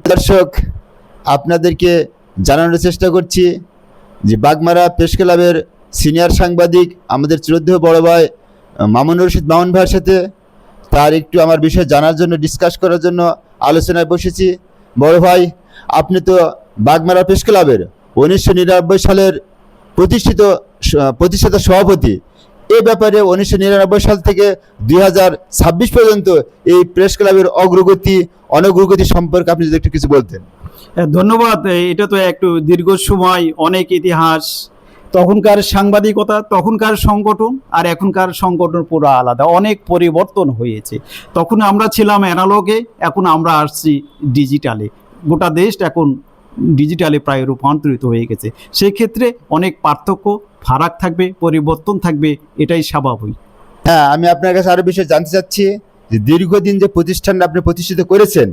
দর্শক, আপনাদেরকে জানানোর চেষ্টা করছি যে বাগমারা প্রেস ক্লাবের সিনিয়র সাংবাদিক আমাদের শ্রদ্ধেয় বড় ভাই মামুনুর রশিদ মামুন ভাইয়ের সাথে তার একটু আমার বিষয় জানার জন্য, ডিসকাস করার জন্য আলোচনায় বসেছি। বড় ভাই, আপনি তো বাগমারা প্রেস ক্লাবের 1999 সালের প্রতিষ্ঠাতা সভাপতি। এ ব্যাপারে 1999 সাল থেকে 2026 পর্যন্ত এই প্রেস ক্লাবের অনগ্রগতি সম্পর্কে আপনি যদি একটু কিছু বলতেন। ধন্যবাদ। এটা তো একটু দীর্ঘ সময়, অনেক ইতিহাস। তখনকার সাংবাদিকতা, তখনকার সংগঠন আর এখনকার সংগঠন পুরো আলাদা, অনেক পরিবর্তন হয়েছে। তখন আমরা ছিলাম অ্যানালগে, এখন আমরা আসছি ডিজিটালে। গোটা দেশ এখন ডিজিটালে প্রায় রূপান্তরিত হয়ে গেছে। সেই ক্ষেত্রে অনেক পার্থক্য, ফারাক থাকবে, পরিবর্তন থাকবে, এটাই স্বাভাবিক। হ্যাঁ, আমি আপনার কাছে আরও বিষয়ে জানতে চাচ্ছি যে দীর্ঘদিন যে প্রতিষ্ঠানটা আপনি প্রতিষ্ঠিত করেছেন,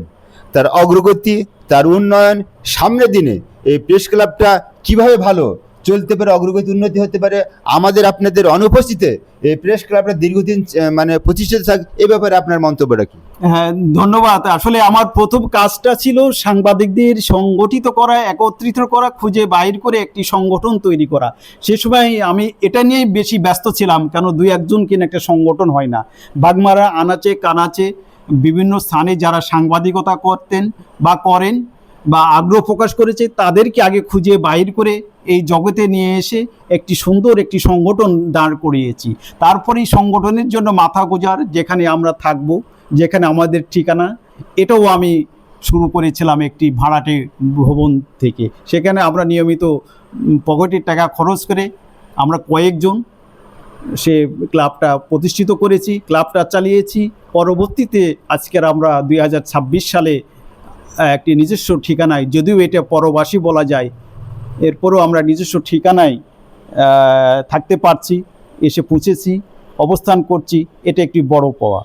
তার অগ্রগতি, তার উন্নয়ন, সামনের দিনে এই প্রেস ক্লাবটা কিভাবে ভালো চলতে পারে, অগ্রগতি উন্নতি হতে পারে, আমাদের আপনাদের অনুপস্থিতিতে এই প্রেস ক্লাবটা দীর্ঘদিন প্রতিষ্ঠিত থাক, এ ব্যাপারে আপনার মন্তব্যটা কি? হ্যাঁ, ধন্যবাদ। আসলে আমার প্রথম কাজটা ছিল সাংবাদিকদের সংগঠিত করা, একত্রিত করা, খুঁজে বাইর করে একটি সংগঠন তৈরি করা। সে সময় আমি এটা নিয়েই বেশি ব্যস্ত ছিলাম, কেন দুই একজন কিনা একটা সংগঠন হয় না। বাগমারা আনাচে কানাচে বিভিন্ন স্থানে যারা সাংবাদিকতা করতেন বা করেন বা আগ্রহ প্রকাশ করেছে, তাদেরকে আগে খুঁজে বাইর করে এই জগতে নিয়ে এসে একটি সুন্দর একটি সংগঠন দাঁড় করিয়েছি। তারপরে এই সংগঠনের জন্য মাথা গোঁজার, যেখানে আমরা থাকব, যেখানে আমাদের ঠিকানা, এটাও আমি শুরু করেছিলাম একটি ভাড়াটে ভবন থেকে। সেখানে আমরা নিয়মিত পকেটের টাকা খরচ করে আমরা কয়েকজন সে ক্লাবটা প্রতিষ্ঠিত করেছি, ক্লাবটা চালিয়েছি। পরবর্তীতে আজকের আমরা 2026 সালে একটি নিজস্ব ঠিকানায়, যদিও এটা পরবাসী বলা যায়, এরপরও আমরা নিজস্ব ঠিকানায় থাকতে পারছি, এসে পৌঁছেছি, অবস্থান করছি। এটা একটি বড় পাওয়া।